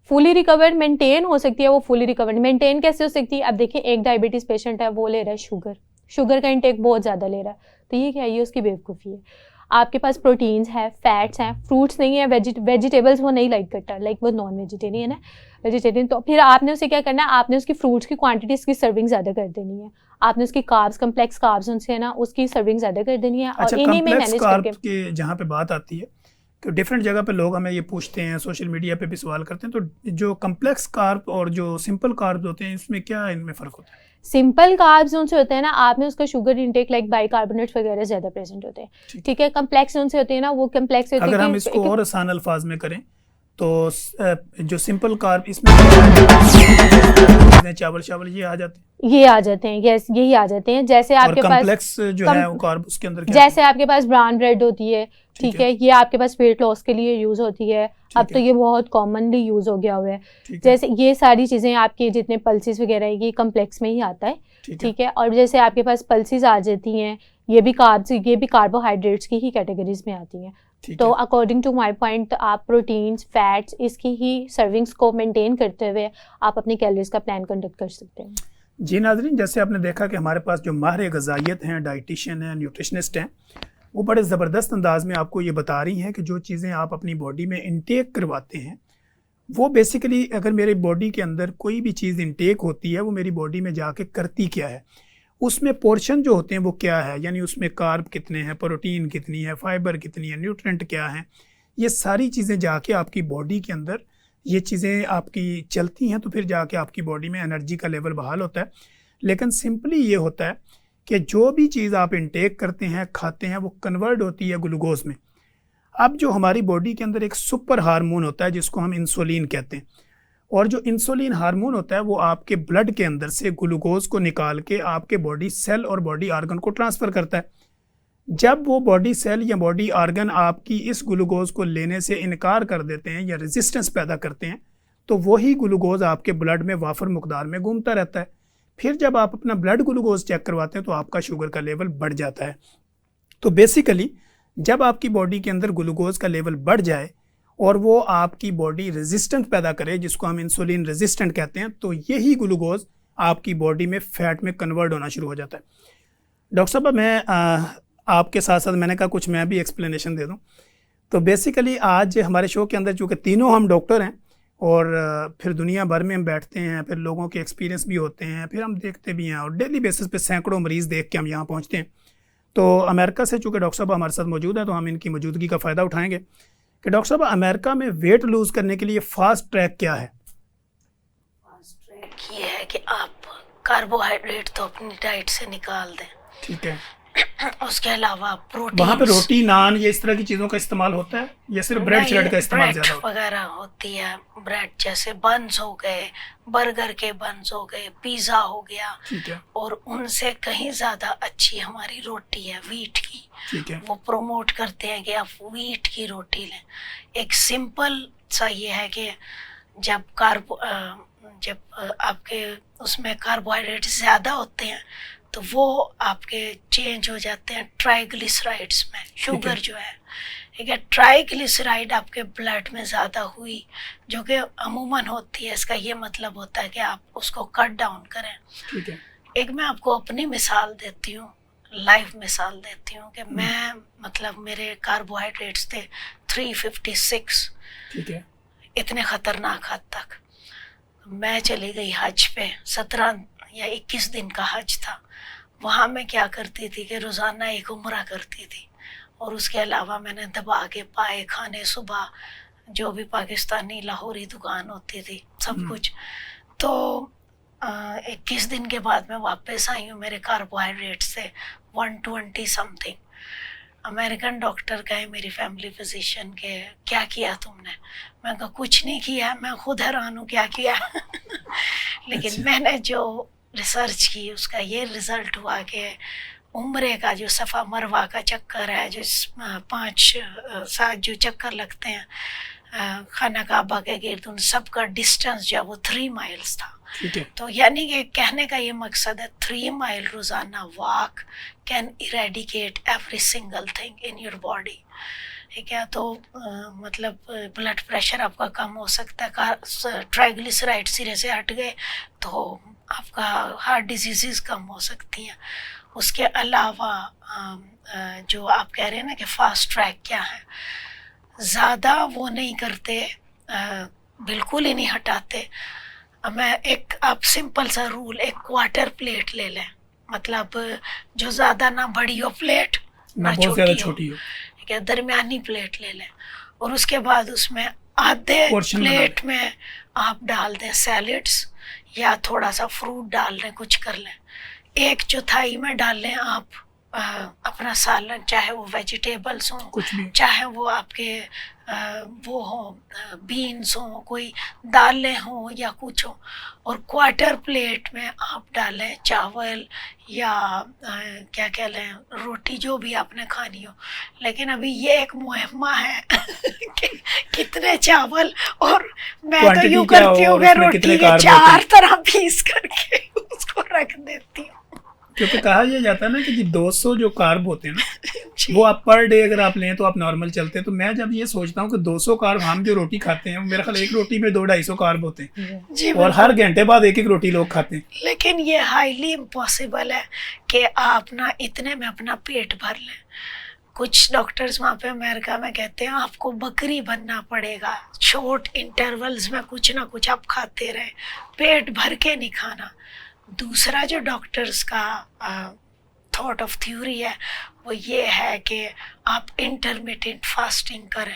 फुली रिकवर मेंटेन हो सकती है, वो फुली रिकवर मेंटेन कैसे हो सकती है? अब देखिए, एक डायबिटीज़ पेशेंट है, वो ले रहा है शुगर का इंटेक बहुत ज़्यादा ले रहा है, तो ये क्या है? ये उसकी बेवकूफ़ी है। आपके पास प्रोटीन्स है, फैट्स हैं, फ्रूट्स नहीं है, वेजिटेबल्स वो नहीं लाइक करता, लाइक वो नॉन वेजिटेरियन है, वेजिटेरियन। तो फिर आपने उसे क्या करना है? आपने उसकी फ्रूट्स की क्वांटिटी, उसकी सर्विंग ज़्यादा कर देनी है। आपने उसकी कार्ब्स, कम्प्लेक्स कार्ब्स उनसे है ना, उसकी सर्विंग ज़्यादा कर देनी है। अच्छा, और इन्हीं में कॉम्प्लेक्स मैनेज कार्ब करके की जहाँ पे बात आती है कि डिफरेंट जगह पे लोग हमें ये पूछते हैं, सोशल मीडिया पे भी सवाल करते हैं, तो जो कॉम्प्लेक्स कार्ब और जो सिंपल कार्ब होते हैं, इसमें क्या इनमें फ़र्क होता है? सिंपल कार्ब्स उनसे होते हैं ना, आप में उसका शुगर इंटेक लाइक बाइकार्बोनेट्स वगैरह ज़्यादा प्रेजेंट होते हैं। ठीक है। कम्प्लेक्स उनसे होते हैं ना, वो कम्प्लेक्स होते हैं। अगर हम इसको और आसान अल्फाज में करें तो जो सिंपल कार्ब इसमें चावल ये आ जाते हैं, ये आ जाते हैं, यस, यही आ जाते हैं। जैसे और आपके पास कॉम्प्लेक्स जो है वो कार्ब उसके अंदर क्या जैसे आपके पास ब्राउन ब्रेड होती है, ठीक है, ये आपके पास वेट लॉस के लिए यूज होती है। अब तो ये बहुत कॉमनली यूज हो गया हुआ है। जैसे ये सारी चीजें आपके जितने पल्सेस वगैरह है, ये कम्प्लेक्स में ही आता है। ठीक है। और जैसे आपके पास पल्सेस आ जाती हैं, ये भी कार्बोहाइड्रेट्स की ही कैटेगरीज में आती हैं। तो अकॉर्डिंग टू माय पॉइंट, आप प्रोटीन्स, फैट्स, इसकी ही सर्विंग्स को मेंटेन करते हुए आप अपनी कैलोरीज का प्लान कंडक्ट कर सकते हैं। जी नाज़रीन, जैसे आपने देखा कि हमारे पास जो माहिर ग़िज़ाइयत हैं, डाइटिशियन हैं, न्यूट्रिशनिस्ट हैं, वो बड़े ज़बरदस्त अंदाज में आपको ये बता रही हैं कि जो चीज़ें आप अपनी बॉडी में इंटेक करवाते हैं, वो बेसिकली अगर मेरी बॉडी के अंदर कोई भी चीज़ इंटेक होती है, वो मेरी बॉडी में जाके करती क्या है, उसमें पोर्शन जो होते हैं वो क्या है, यानी उसमें कार्ब कितने हैं, प्रोटीन कितनी है, फाइबर कितनी है, न्यूट्रेंट क्या है, ये सारी चीज़ें जाके आपकी बॉडी के अंदर ये चीज़ें आपकी चलती हैं, तो फिर जाके आपकी बॉडी में एनर्जी का लेवल बहाल होता है। लेकिन सिंपली ये होता है कि जो भी चीज़ आप इंटेक करते हैं, खाते हैं, वो कन्वर्ट होती है ग्लूकोज में। अब जो हमारी बॉडी के अंदर एक सुपर हार्मोन होता है जिसको हम इंसुलिन कहते हैं, और जो इंसुलिन हार्मोन होता है वो आपके ब्लड के अंदर से ग्लूकोज को निकाल के आपके बॉडी सेल और बॉडी आर्गन को ट्रांसफ़र करता है। जब वो बॉडी सेल या बॉडी आर्गन आपकी इस ग्लूकोज को लेने से इनकार कर देते हैं या रेजिस्टेंस पैदा करते हैं, तो वही ग्लूकोज आपके ब्लड में वाफर मकदार में घूमता रहता है। फिर जब आप अपना ब्लड ग्लूकोज चेक करवाते हैं तो आपका शुगर का लेवल बढ़ जाता है। तो बेसिकली जब आपकी बॉडी के अंदर ग्लूकोज का लेवल बढ़ जाए और वो आपकी बॉडी रेजिस्टेंस पैदा करे, जिसको हम इंसुलिन रेजिस्टेंट कहते हैं, तो यही ग्लूकोज आपकी बॉडी में फ़ैट में कन्वर्ट होना शुरू हो जाता है। डॉक्टर साहब, मैं आपके साथ साथ मैंने कहा कुछ मैं भी एक्सप्लेनेशन दे दूं। तो बेसिकली आज हमारे शो के अंदर चूँकि तीनों हम डॉक्टर हैं और फिर दुनिया भर में हम बैठते हैं, फिर लोगों के एक्सपीरियंस भी होते हैं, फिर हम देखते भी हैं और डेली बेसिस पे सैकड़ों मरीज़ देख के हम यहाँ पहुँचते हैं। तो अमेरिका से चूँकि डॉक्टर साहब हमारे साथ मौजूद हैं, तो हम इनकी मौजूदगी का फ़ायदा उठाएँगे कि डॉक्टर साहब, अमेरिका में वेट लूज़ करने के लिए फ़ास्ट ट्रैक क्या है? फास्ट ट्रैक ये है कि आप कार्बोहाइड्रेट तो अपनी डाइट से निकाल दें। ठीक है। उसके अलावा प्रोटीन, वहाँ पे रोटी, नान, ये इस तरह की चीज़ों का इस्तेमाल होता है या सिर्फ ब्रेड श्रेड का इस्तेमाल ज़्यादा होता है? वगैरह होती है, ब्रेड जैसे बन्स हो गए, बर्गर के बन्स हो गए, पिज़्ज़ा हो गया। ठीक है। और उनसे कहीं ज़्यादा अच्छी हमारी रोटी है वीट की। ठीक है। वो प्रोमोट करते हैं कि आप वीट की रोटी लें। एक सिंपल सा ये है कि जब आपके उसमें कार्बोहाइड्रेट ज़्यादा होते हैं तो वो आपके चेंज हो जाते हैं ट्राइग्लिसराइड्स में, शुगर जो है। ठीक है, ट्राइग्लिसराइड आपके ब्लड में ज़्यादा हुई, जो कि अमूमन होती है, इसका ये मतलब होता है कि आप उसको कट डाउन करें। ठीक है। एक मैं आपको अपनी मिसाल देती हूँ, लाइव मिसाल देती हूँ कि मैं मतलब मेरे कार्बोहाइड्रेट्स थे 356। ठीक है। इतने ख़तरनाक हद तक। मैं चली गई हज पे, 17 या 21 दिन का हज था। वहाँ मैं क्या करती थी कि रोज़ाना एक उम्रा करती थी और उसके अलावा मैंने दबा के पाए खाने, सुबह जो भी पाकिस्तानी लाहौरी दुकान होती थी सब कुछ। तो 21 दिन के बाद मैं वापस आई हूँ, मेरे कार्बोहाइड्रेट से 120 समथिंग। अमेरिकन डॉक्टर कहे मेरी फैमिली फिजिशियन के, क्या किया तुमने? मैं कहा कुछ नहीं किया, मैं खुद हैरान हूँ क्या किया। लेकिन मैंने जो रिसर्च की उसका ये रिज़ल्ट हुआ कि उम्रे का जो सफ़ा मरवा का चक्कर है, जो 5-7 जो चक्कर लगते हैं खाना काबा के गिर्द, उन सब का डिस्टेंस जो है वो 3 माइल्स था। ठीक है। तो यानी कि कहने का ये मकसद है 3 माइल रोजाना walk can eradicate every single thing in your body. ठीक है, तो मतलब ब्लड प्रेशर आपका कम हो सकता है, ट्राइग्लिसराइड सिरे से हट गए तो आपका हार्ट डिजीज़ कम हो सकती हैं। उसके अलावा जो आप कह रहे हैं ना कि फास्ट ट्रैक क्या है, ज़्यादा वो नहीं करते, बिल्कुल ही नहीं हटाते। मैं एक आप सिंपल सा रूल, एक क्वार्टर प्लेट ले लें, मतलब जो ज़्यादा ना बड़ी हो प्लेट ना बहुत ज़्यादा छोटी हो, ठीक है, दरमियानी प्लेट ले लें और उसके बाद उसमें आधे प्लेट में आप डाल दें सैलेड्स या थोड़ा सा फ्रूट डाल लें, कुछ कर लें। 1/4 में डाल लें आप अपना सालन, चाहे वो वेजिटेबल्स हों, चाहे वो आपके वो हो बीन्स हों, कोई दालें हों या कुछ हो, और क्वार्टर प्लेट में आप डालें चावल या क्या कह लें रोटी, जो भी आपने खानी हो। लेकिन अभी ये एक मुहिम्मा है कि कितने चावल, और मैं तो यूँ करती हूँ कि रोटी के 4 तरह पीस करके उसको रख देती हूँ, क्योंकि कहा यह जाता है ना कि 200 जो कार्ब होते हैं ना वो आप पर डे अगर आप लें तो आप नॉर्मल चलते हैं। तो मैं जब ये सोचता हूँ कि 200 कार्ब हम जो रोटी खाते हैं, मेरा ख्याल एक रोटी में 200-250 कार्ब होते हैं जी, और हर घंटे बाद एक रोटी लोग खाते हैं। लेकिन ये हाईली इम्पॉसिबल है कि आप ना इतने में अपना पेट भर लें। कुछ डॉक्टर्स वहाँ पे अमेरिका में कहते हैं आपको बकरी बनना पड़ेगा, शॉर्ट इंटरवल्स में कुछ ना कुछ आप खाते रहें, पेट भर के नहीं खाना। दूसरा जो डॉक्टर्स का थॉट ऑफ थ्योरी है वो ये है कि आप इंटरमिटेंट फास्टिंग करें।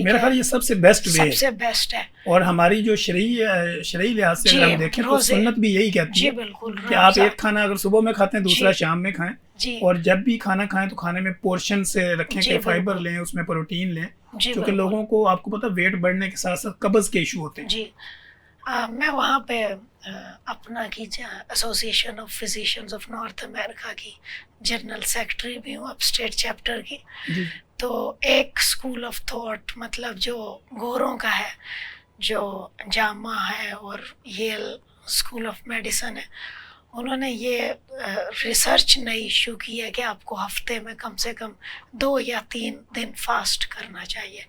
मेरा ख्याल ये सबसे बेस्ट वे है, सबसे बेस्ट है। और हमारी जो शरई लिहाज से अगर हम देखें तो सुन्नत भी यही कहती है कि आप एक खाना अगर सुबह में खाते हैं दूसरा शाम में खाएं, और जब भी खाना खाएं तो खाने में पोर्शन से रखें कि फाइबर लें, उसमें प्रोटीन लें, क्योंकि लोगों को आपको पता वेट बढ़ने के साथ साथ कब्ज के इशू होते हैं। जी मैं वहाँ पे अपना की association of physicians of north America की जनरल सेक्रेटरी भी हूँ, अपस्टेट चैप्टर की। तो एक स्कूल ऑफ थॉट, मतलब जो गोरों का है, जो जामा है और येल स्कूल ऑफ मेडिसिन है, उन्होंने ये रिसर्च नई इशू की है कि आपको हफ्ते में कम से कम 2 या 3 दिन फास्ट करना चाहिए।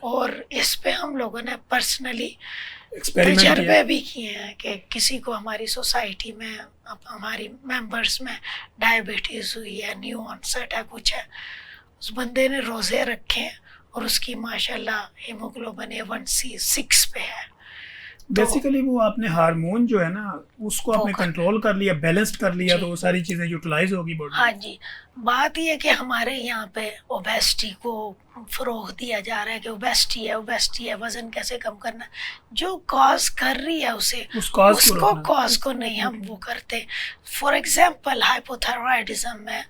और इस पे हम लोगों ने पर्सनली तजर्बे भी किए हैं कि किसी को हमारी सोसाइटी में, हमारी मेंबर्स में डायबिटीज़ हुई है, न्यू ऑनसेट है, कुछ है, उस बंदे ने रोज़े रखे हैं और उसकी माशाल्लाह हीमोग्लोबिन A1C 6 पे है। बेसिकली वो आपने हार्मोन जो है ना उसको आपने कंट्रोल कर लिया, बैलेंस्ड कर लिया, तो वो सारी चीज़ें यूटिलाइज होगी बॉडी। हाँ जी, बात ये कि हमारे यहाँ पे ओबेसिटी को फ़रोग़ दिया जा रहा है कि ओबेसिटी है, वज़न कैसे कम करना। जो कॉज कर रही है उसको कॉज को नहीं हम वो करते। फॉर एग्जांपल हाइपोथायरॉयडिज्म में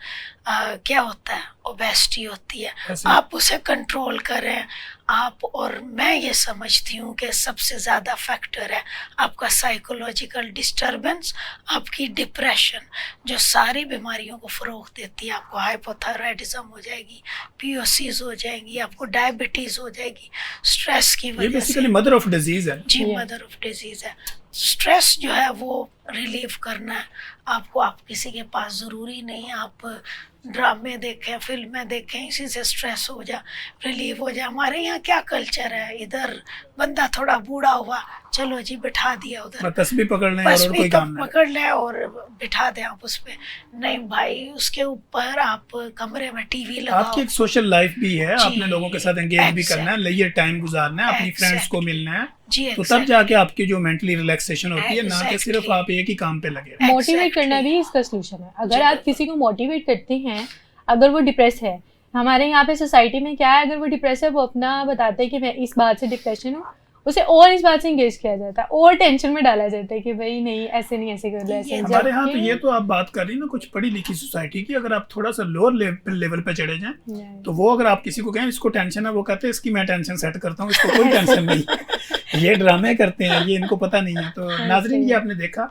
क्या होता है, ओबेसिटी होती है, आप उसे कंट्रोल करें आप। और मैं ये समझती हूँ कि सबसे ज़्यादा फैक्टर है आपका साइकोलॉजिकल डिस्टर्बेंस, आपकी डिप्रेशन, जो सारी बीमारियों को फ़रोग़ देती है। आपको हाइपोथायरॉयडिज्म हो जाएगी, POCs हो जाएंगी, आपको डायबिटीज़ हो जाएगी, स्ट्रेस की वजह से। मदर ऑफ डिजीज़ है जी, मदर ऑफ डिजीज़ है। स्ट्रेस जो है वो रिलीव करना है आपको। आप किसी के पास ज़रूरी नहीं आप ड्रामे देखें, फिल्में देखें, इसी से स्ट्रेस हो जा, रिलीव हो जा। हमारे यहाँ क्या कल्चर है, इधर बंदा थोड़ा बूढ़ा हुआ, चलो जी बिठा दिया उधर, तस्बीह पकड़ लें और कोई काम नहीं, पकड़ लें और बिठा दें आप उस पे। नहीं भाई, उसके ऊपर आप कमरे में टीवी लगाओ। आपकी एक सोशल लाइफ भी है, आपने लोगों के साथ एंगेज भी करना है, लेजर टाइम गुजारना है, अपनी फ्रेंड्स को मिलना है, तो तब जाके आपकी जो मेंटली रिलैक्सेशन होती है, ना कि सिर्फ आप एक ही काम पे लगे। मोटिवेट करना भी इसका सलूशन है। अगर आप किसी को मोटिवेट करते हैं, अगर वो डिप्रेस है, हमारे यहाँ पे सोसाइटी में क्या है, अगर वो डिप्रेस है वो अपना बताते हैं कि मैं इस बात से डिप्रेशन हूँ, उसे और इस बात से इंगेज किया जाता है और टेंशन में डाला जाता है कि भाई नहीं ऐसे नहीं, ऐसे कर लो, ऐसे। हमारे यहाँ तो ये तो आप बात कर रही ना कुछ पढ़ी लिखी सोसाइटी की, अगर आप थोड़ा सा लोअर लेवल पे चढ़े जाएं तो वो अगर आप किसी को कहें इसको टेंशन है, वो कहते हैं इसकी मैं टेंशन सेट करता हूँ, इसको कोई टेंशन नहीं। ये ड्रामे करते हैं, ये इनको पता नहीं है। तो नाज़रीन, ये आपने देखा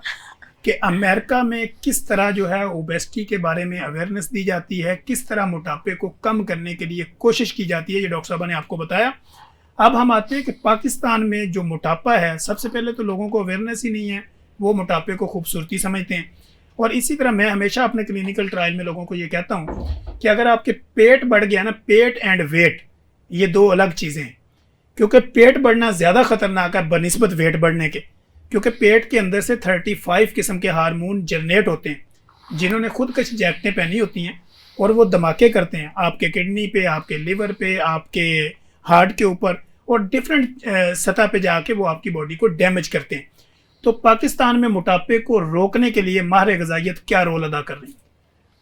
कि अमेरिका में किस तरह जो है ओबेसिटी के बारे में अवेयरनेस दी जाती है, किस तरह मोटापे को कम करने के लिए कोशिश की जाती है, ये डॉक्टर साहब ने आपको बताया। अब हम आते हैं कि पाकिस्तान में जो मोटापा है, सबसे पहले तो लोगों को अवेयरनेस ही नहीं है वो मोटापे को खूबसूरती समझते हैं। और इसी तरह मैं हमेशा अपने क्लिनिकल ट्रायल में लोगों को ये कहता हूँ कि अगर आपके पेट बढ़ गया ना, पेट एंड वेट ये दो अलग चीज़ें हैं, क्योंकि पेट बढ़ना ज़्यादा ख़तरनाक है बनिस्बत वेट बढ़ने के, क्योंकि पेट के अंदर से 35 किस्म के हार्मोन जनरेट होते हैं जिन्होंने खुदकश जैकेटें पहनी होती हैं और वो धमाके करते हैं आपके किडनी पे, आपके लिवर पे, आपके हार्ट के ऊपर, और डिफरेंट सतह पे जाके वो आपकी बॉडी को डैमेज करते हैं। तो पाकिस्तान में मोटापे को रोकने के लिए माहिर ग़िज़ाइयत क्या रोल अदा कर रही है?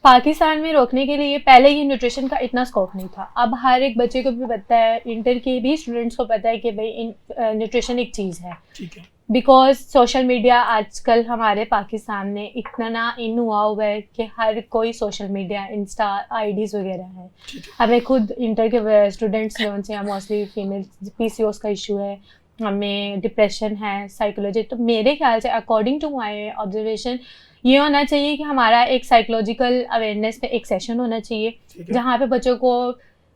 पाकिस्तान में रोकने के लिए पहले ये न्यूट्रिशन का इतना स्कोप नहीं था। अब हर एक बच्चे को भी पता है, इंटर के भी स्टूडेंट्स को पता है कि भाई न्यूट्रिशन एक चीज़ है। ठीक है। बिकॉज सोशल मीडिया आजकल हमारे पाकिस्तान में इतना इन हुआ हुआ है कि हर कोई सोशल मीडिया, इंस्टा आईडीज़ वगैरह है। हमें खुद इंटर के स्टूडेंट्स जो हैं मोस्टली फीमेल पीसीओएस का इशू है, हमें डिप्रेशन है, साइकोलॉजी। तो मेरे ख्याल से अकॉर्डिंग टू माय ऑब्जर्वेशन ये होना चाहिए कि हमारा एक साइकोलॉजिकल अवेयरनेस पे एक सेशन होना चाहिए जहाँ पे बच्चों को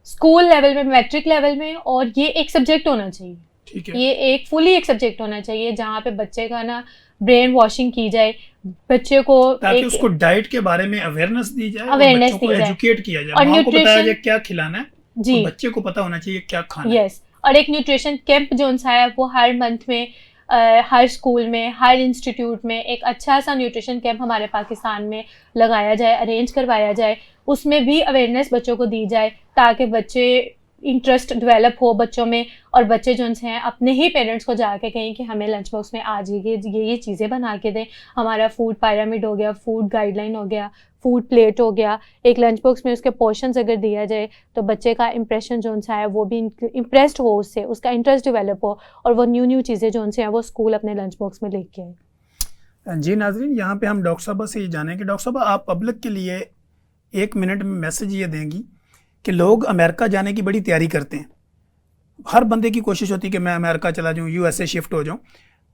स्कूल लेवल में, मैट्रिक लेवल में, और ये एक सब्जेक्ट होना चाहिए। ठीक है। ये एक फुली एक सब्जेक्ट होना चाहिए जहाँ पे बच्चे का ना ब्रेन वॉशिंग की जाए, बच्चे को ताकि उसको डाइट के बारे में अवेयरनेस दी जाए, अवेयरनेस दी जाए, एजुकेट किया जाए, और माँ को बताया न्यूट्रिशन जाए क्या खिलाना है जी, बच्चे को पता होना चाहिए क्या खाना है। यस। और एक न्यूट्रिशन कैंप जो सा है वो हर मंथ में हर स्कूल में, हर इंस्टीट्यूट में एक अच्छा सा न्यूट्रिशन कैंप हमारे पाकिस्तान में लगाया जाए, अरेंज करवाया जाए। उसमें भी अवेयरनेस बच्चों को दी जाए ताकि बच्चे इंटरेस्ट डेवलप हो बच्चों में, और बच्चे जो हैं अपने ही पेरेंट्स को जाके कहें कि हमें लंच बॉक्स में आज ये चीज़ें बना के दें। हमारा फूड पिरामिड हो गया, फूड गाइडलाइन हो गया, फूड प्लेट हो गया, एक लंच बॉक्स में उसके पोर्शंस अगर दिया जाए तो बच्चे का इंप्रेशन जो सा है वो भी इम्प्रेस्ड हो उससे, उसका इंटरेस्ट डेवलप हो और वो न्यू चीज़ें जो से हैं वो स्कूल अपने लंच बॉक्स में लेके आए। जी नाज़रीन, यहाँ पे हम डॉक्टर साहबा से ये जानें कि डॉक्टर साहबा आप पब्लिक के लिए 1 मिनट में मैसेज ये देंगी कि लोग अमेरिका जाने की बड़ी तैयारी करते हैं, हर बंदे की कोशिश होती है कि मैं अमेरिका चला जाऊँ, यूएसए शिफ्ट हो जाऊँ।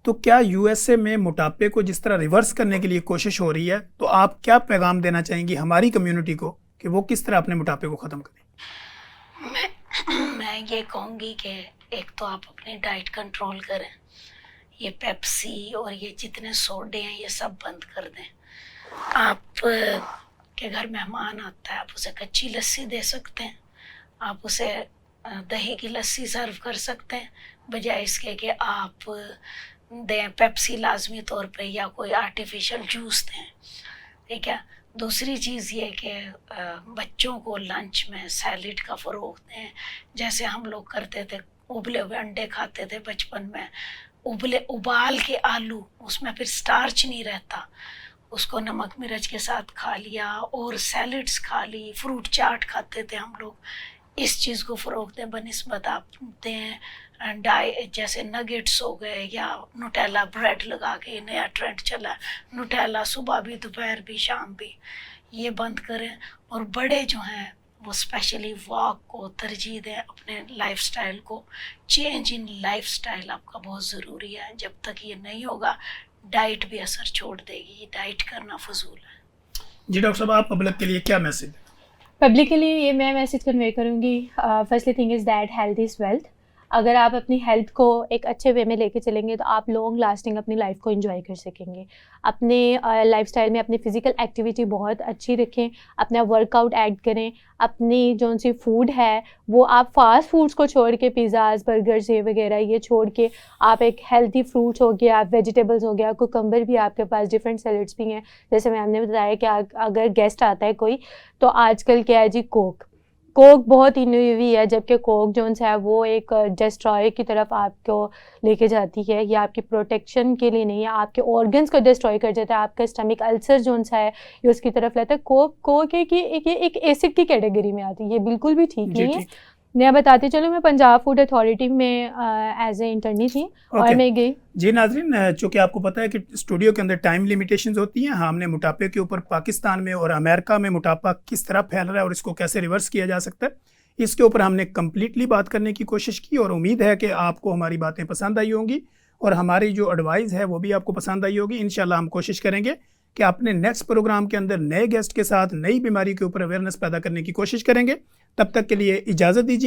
तो क्या यूएसए में मोटापे को जिस तरह रिवर्स करने के लिए कोशिश हो रही है, तो आप क्या पैगाम देना चाहेंगी हमारी कम्युनिटी को कि वो किस तरह अपने मोटापे को ख़त्म करें? मैं ये कहूँगी कि एक तो आप अपनी डाइट कंट्रोल करें, ये पेप्सी और ये जितने सोडे हैं ये सब बंद कर दें। आप के घर मेहमान आता है, आप उसे कच्ची लस्सी दे सकते हैं, आप उसे दही की लस्सी सर्व कर सकते हैं, बजाय इसके कि आप दें पेप्सी लाजमी तौर पे या कोई आर्टिफिशियल जूस दें। ठीक है। दूसरी चीज़ ये कि बच्चों को लंच में सैलेड का फ़रोग दें, जैसे हम लोग करते थे, उबले हुए अंडे खाते थे बचपन में, उबाल के आलू, उसमें फिर स्टार्च नहीं रहता, उसको नमक मिर्च के साथ खा लिया, और सैलेड्स खा ली, फ्रूट चाट खाते थे हम लोग। इस चीज़ को फ़रोग दें बनिस्बत आप दें जैसे नगेट्स हो गए या नुटेला ब्रेड लगा के नया ट्रेंड चला, नुटेला सुबह भी, दोपहर भी, शाम भी, ये बंद करें। और बड़े जो हैं वो स्पेशली वॉक को तरजीह दें, अपने लाइफस्टाइल को, चेंज इन लाइफस्टाइल आपका बहुत ज़रूरी है। जब तक ये नहीं होगा डाइट भी असर छोड़ देगी, डाइट करना फजूल है। जी डॉक्टर साहब, आप पब्लिक के लिए क्या मैसेज? पब्लिक के लिए ये मैं मैसेज कन्वे करूँगी, firstly thing is that health is wealth. अगर आप अपनी हेल्थ को एक अच्छे वे में लेके चलेंगे तो आप लॉन्ग लास्टिंग अपनी लाइफ को एंजॉय कर सकेंगे। अपने लाइफस्टाइल में अपनी फ़िज़िकल एक्टिविटी बहुत अच्छी रखें, अपना वर्कआउट ऐड करें, अपनी जो सी फूड है वो आप फास्ट फूड्स को छोड़ के, पिज़्ज़ाज़, बर्गर्स ये वगैरह ये छोड़ के आप एक हेल्थी फ्रूट्स हो गया, वेजिटेबल्स हो गया, कुकम्बर भी आपके पास, डिफरेंट सैलेड्स भी हैं। जैसे मैम ने बताया कि अगर गेस्ट आता है कोई, तो आजकल क्या है जी, कोक बहुत इन हुई है, जबकि कोक जो है वो एक डिस्ट्रॉय की तरफ आपको लेके जाती है। ये आपकी प्रोटेक्शन के लिए नहीं है, आपके ऑर्गन्स को डिस्ट्रॉय कर देता है, आपका स्टमक अल्सर जो है ये उसकी तरफ लेता है। कोक एक एसिड की कैटेगरी में आती है, ये बिल्कुल भी ठीक नहीं है। मैं बताती चलो, मैं पंजाब फूड अथॉरिटी में एज ए इंटर्नी थी और मैं गई। जी नाज़रीन, चूँकि आपको पता है कि स्टूडियो के अंदर टाइम लिमिटेशंस होती हैं, हमने मोटापे के ऊपर पाकिस्तान में और अमेरिका में मोटापा किस तरह फैल रहा है और इसको कैसे रिवर्स किया जा सकता है, इसके ऊपर हमने कम्प्लीटली बात करने की कोशिश की। और उम्मीद है कि आपको हमारी बातें पसंद आई होंगी और हमारी जो एडवाइस है वो भी आपको पसंद आई होगी। इंशाल्लाह हम कोशिश करेंगे कि अपने नेक्स्ट प्रोग्राम के अंदर नए गेस्ट के साथ नई बीमारी के ऊपर अवेयरनेस पैदा करने की कोशिश करेंगे। तब तक के लिए इजाज़त दीजिए।